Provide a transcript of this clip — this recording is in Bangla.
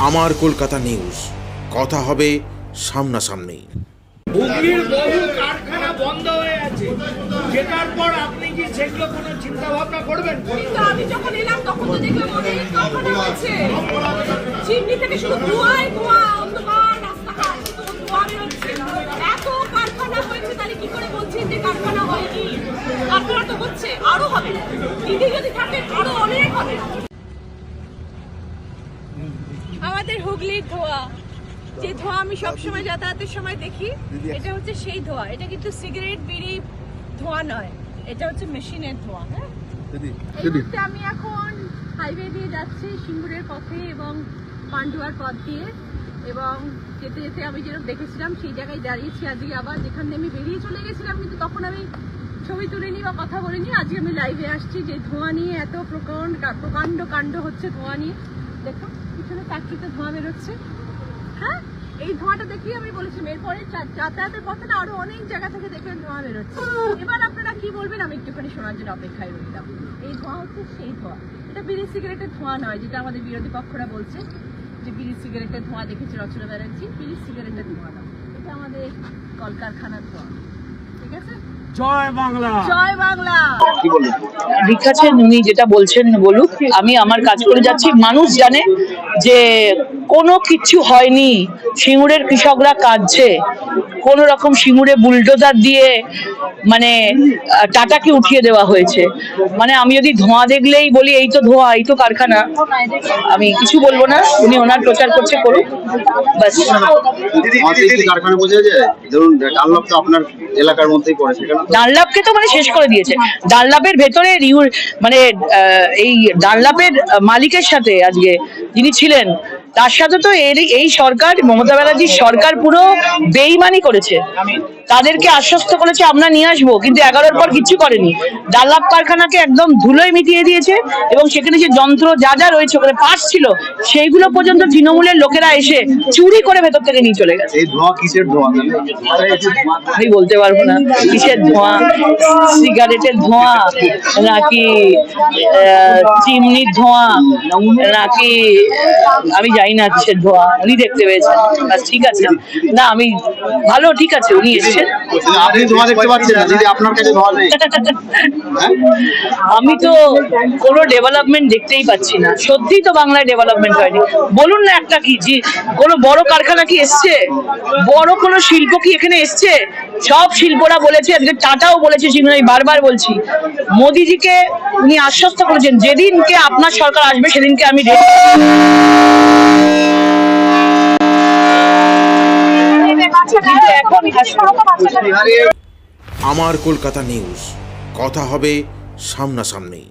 আমার কলকাতা নিউজ, কথা হবে সামনাসামনি। হুগলির বহু কারখানা বন্ধ হয়ে আছে, যেটার পর আপনি কি সেগুলো কোনো চিন্তা ভাবনা করবেন? কিন্তু আমি যখন এলাম তখন তো দেখলাম অনেক কারখানা হচ্ছে। চিমনি থেকে শুধু ধোঁয়ায় ধোঁয়া, অন্ধকার রাস্তাঘাট শুধু ধোঁয়া বেরোচ্ছে। এত কারখানা হয়েছে, তাহলে কি করে বলছেন যে কারখানা হয়নি? কারখানা তো হচ্ছে, আরো হবে। দিদি যদি থাকে আরো অনেক হবে। আমাদের হুগলির ধোঁয়া, যে ধোঁয়া আমি সবসময় যাতায়াতের সময় দেখি, এটা হচ্ছে সেই ধোঁয়া। এটা কিন্তু সিগারেট বিড়ি ধোঁয়া নয়, এটা হচ্ছে মেশিনের ধোঁয়া। হ্যাঁ, আমি এখন হাইওয়ে দিয়ে যাচ্ছি সিঙ্গুরের পথে এবং পান্ডুয়ার পথ দিয়ে, এবং যেতে যেতে আমি যেরকম দেখেছিলাম সেই জায়গায় দাঁড়িয়েছি আজকে আবার, যেখানে আমি বেরিয়ে চলে গেছিলাম কিন্তু তখন আমি ছবি তুলিনি বা কথা বলিনি। আজকে আমি লাইভে আসছি যে ধোঁয়া নিয়ে এত প্রকাণ্ড কাণ্ড হচ্ছে ধোঁয়া নিয়ে। দেখো পিছনে ফ্যাক্টরিতে ধোঁয়া বেরোচ্ছে। হ্যাঁ, এই ধোঁয়াটা দেখি আমি বলেছি এরপরে যাতায়াতের পথে না আরো অনেক জায়গা থেকে দেখবেন ধোঁয়া বেরোচ্ছে। এবার আপনারা কি বলবেন আমি একটুখানি শোনার জন্য অপেক্ষায় রইলাম। এই ধোঁয়া হচ্ছে সেই ধোঁয়া, এটা বিড়ি সিগারেটের ধোঁয়া নয়, যেটা আমাদের বিরোধী পক্ষরা বলছে যে বিড়ি সিগারেটের ধোঁয়া দেখেছে রচনা ব্যানার্জি। বিড়ি সিগারেটের ধোঁয়া নয়, এটা আমাদের কলকারখানার ধোঁয়া। ঠিক আছে, জয় বাংলা, জয় বাংলা। ঠিক আছে, উনি যেটা বলছেন বলুক, আমি আমার কাজ করে যাচ্ছি। মানুষ জানে যে কোনো কিছু হয়নি, সিঙ্গুরের কৃষকরা কাঁদছে, কোন রকম সিঙ্গুরে বুলডোজার দিয়ে মানে টাটাকে উঠিয়ে দেওয়া হয়েছে। মানে আমি যদি ধোঁয়া দেখলেই বলি এই তো ধোঁয়া, এই তো কারখানা, আমি কিছু বলবো না। উনি ওনার প্রচার করছে, করুক ব্যাস। কারখানা বোঝা যায়, ধরুন ডানলপ তো আপনার এলাকার মধ্যেই পড়েছে, ডানলাপকে তো মানে শেষ করে দিয়েছে। ডানলাপের ভেতরে মানে এই ডানলাপের মালিকের সাথে আজকে যিনি ছিলেন তার সাথে তো এই সরকার, মমতা ব্যানার্জির সরকার পুরো বেইমানি করেছে। তাদেরকে আশ্বস্ত করেছে আমরা নিয়ে আসবো, কিন্তু 11-র পর কিচ্ছু করেনি। ডানলাপ কারখানাকে একদম ধুলোয় মিটিয়ে দিয়েছে, এবং সেখানে যে যন্ত্র যা যা রয়েছে, ওখানে পার্টস ছিল, সেইগুলো পর্যন্ত তৃণমূলের লোকেরা এসে চুরি করে ভেতর থেকে নিয়ে চলে গেছে। এই ধোঁয়া কিসের ধোঁয়া আমি বলতে পারবো না কিসের ধোঁয়া, সিগারেটের ধোঁয়া নাকি চিমনির ধোঁয়া নাকি আমি জানি না কিসের ধোঁয়া। উনি দেখতে পেয়েছেন, ঠিক আছে না, আমি ভালো, ঠিক আছে, উনি এসেছেন। আপনি ধোঁয়া দেখতে পাচ্ছেন না, যদি আপনার কাছে ধোঁয়া নেই। আমি তো কোনো ডেভেলপমেন্ট দেখতেই পাচ্ছি না। সত্যি তো বাংলায় ডেভেলপমেন্ট হয়নি। বলুন না একটা কি, কোনো বড় কারখানা কি এসছে? বড় কোনো শিল্প কি এখানে এসছে? সব শিল্পরা বলেছে, আজকে টাটাও বলেছে, আমি বারবার বলছি, মোদিজিকে উনি আশ্বস্ত করেছেন যেদিনকে আপনার সরকার আসবে সেদিনকে আমি আমার কলকাতা নিউজ, কথা হবে সামনাসামনি।